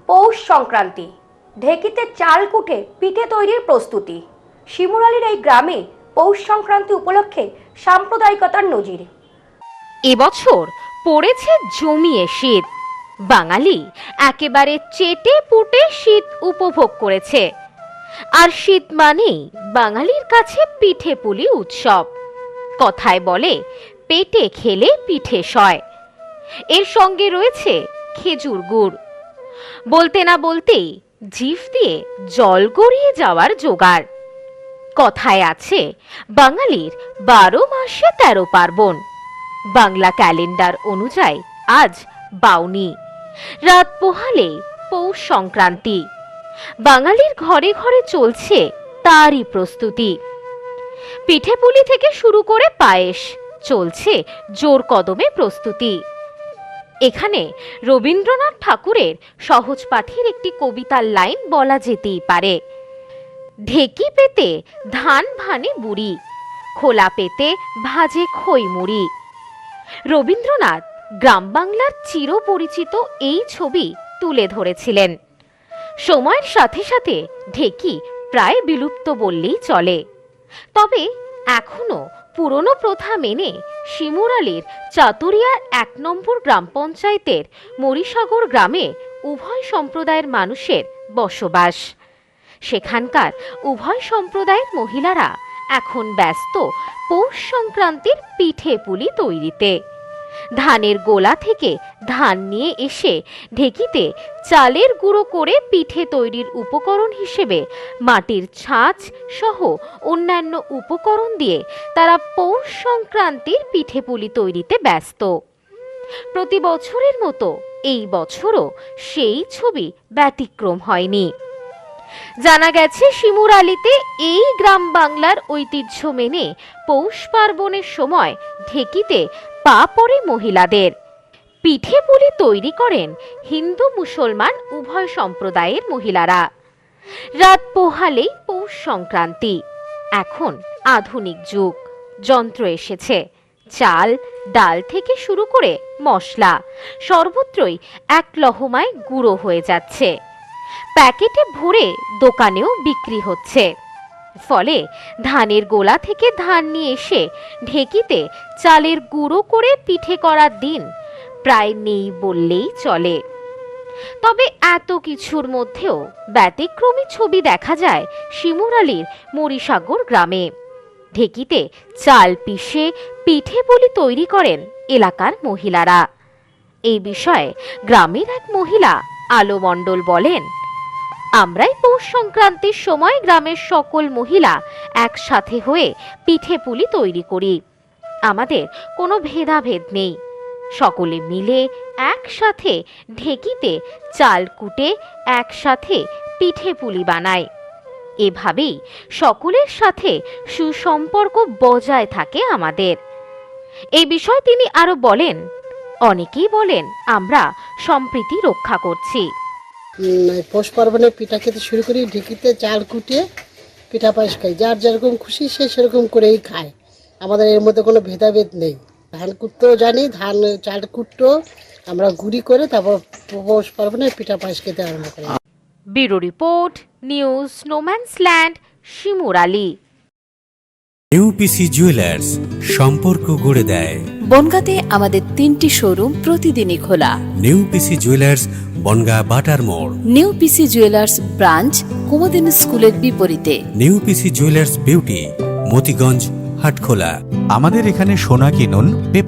পৌষ সংক্রান্তি, ঢেকিতে চাল কুটে পিঠে তৈরির প্রস্তুতি। শিমুরালীর এই গ্রামে পৌষ সংক্রান্তি উপলক্ষে সাম্প্রদায়িকতার নজির। এবছর পড়েছে জমিয়ে শীত। বাঙালি একেবারে চেটে পুটে শীত উপভোগ করেছে। আর শীত মানেই বাঙালির কাছে পিঠে পুলি উৎসব। কথায় বলে পেটে খেলে পিঠে সয়। এর সঙ্গে রয়েছে খেজুর গুড়। বলতে না বলতেই জিভ দিয়ে জল গড়িয়ে যাওয়ার জোগাড়। কথায় আছে বাঙালির 12 মাসে 13 পার্বণ। বাংলা ক্যালেন্ডার অনুযায়ী আজ বাউনি, রাত পোহালে পৌষ সংক্রান্তি। বাঙালির ঘরে ঘরে চলছে তারই প্রস্তুতি। পিঠেপুলি থেকে শুরু করে পায়েস চলছে জোর কদমে প্রস্তুতি। এখানে রবীন্দ্রনাথ ঠাকুরের সহজ পাঠের একটি কবিতার লাইন বলা যেতেই পারে। ঢেকি পেতে ধান ভানে বুড়ি, খোলা পেতে ভাজে খই মুড়ি। রবীন্দ্রনাথ গ্রাম বাংলার চিরপরিচিত এই ছবি তুলে ধরেছিলেন। সময়ের সাথে সাথে ঢেকি প্রায় বিলুপ্ত বললেই চলে। তবে এখনো পুরনো প্রথা মেনে শিমুরালীর চাতুরিয়ার 1 নম্বর গ্রাম পঞ্চায়েতের মরিসাগর গ্রামে উভয় সম্প্রদায়ের মানুষের বসবাস। সেখানকার উভয় সম্প্রদায়ের মহিলারা এখন ব্যস্ত পৌষ সংক্রান্তির পিঠে পুলি তৈরিতে। ধানের গোলা থেকে ধান নিয়ে এসে ঢেকিতে চালের গুঁড়ো করে পিঠে তৈরির উপকরণ হিসেবে মাটির ছাঁচ সহ অন্যান্য উপকরণ দিয়ে তারা পৌষ সংক্রান্তির পিঠে পুলি তৈরিতে ব্যস্ত। প্রতি বছরের মতো এই বছরও সেই ছবি ব্যতিক্রম হয়নি। জানা গেছে শিমুরালীতে এই গ্রাম বাংলার ঐতিহ্য মেনে পৌষ পার্বণের সময় ঢেকিতে পা পড়ে মহিলাদের। পিঠে পুলি তৈরি করেন হিন্দু মুসলমান উভয় সম্প্রদায়ের মহিলারা। রাত পোহালেই পৌষ সংক্রান্তি। এখন আধুনিক যুগ, যন্ত্র এসেছে। চাল ডাল থেকে শুরু করে মশলা সর্বত্রই এক লহমায় গুঁড়ো হয়ে যাচ্ছে। প্যাকেটে ভরে দোকানেও বিক্রি হচ্ছে। ফলে ধানের গোলা থেকে ধান নিয়ে এসে ঢেকিতে চালের গুঁড়ো করে পিঠে করার দিন প্রায় নেই বললেই চলে। তবে এত কিছুর মধ্যেও ব্যতিক্রমী ছবি দেখা যায় শিমুরালীর মরিসাগর গ্রামে। ঢেকিতে চাল পিষে পিঠে পুলি তৈরি করেন এলাকার মহিলারা। এই বিষয়ে গ্রামের এক মহিলা আলো মণ্ডল বলেন, আমরাই পৌষ সংক্রান্তির সময় গ্রামের সকল মহিলা একসাথে হয়ে পিঠে পুলি তৈরি করি। আমাদের কোনো ভেদাভেদ নেই। সকলে মিলে একসাথে ঢেকিতে চাল কুটে একসাথে পিঠে পুলি বানায়। এভাবেই সকলের সাথে সুসম্পর্ক বজায় থাকে আমাদের। এই বিষয়ে তিনি আরো বলেন, অনেকেই বলেন আমরা সম্প্রীতি রক্ষা করছি। পৌষ পার্বণে পিঠা খেতে শুরু করি, ঢেকিতে চাল কুটে পিঠা পায়েস খাই। যার যেরকম খুশি সে সেরকম করেই খায়। আমাদের এর মধ্যে কোনো ভেদাভেদ নেই। ধান কুটতেও জানি, ধান চাল কুটতেও আমরা গুঁড়ি করে তারপর পৌষ পার্বণে পিঠা পায়েস খেতে আরম্ভ করি। Bureau report, news no man's land, Shimurali. New PC jewellers, সম্পর্ক গড়ে দেয়। বনগাঁতে আমাদের 3টি শোরুম প্রতিদিনই খোলা। New PC jewellers, Bongaon Batar মোড়। New PC jewellers branch Kumudini স্কুলের বিপরীতে। New PC jewellers beauty, Matiganj, Hatkhola. আমাদের এখানে সোনা কিনুন পেপারে।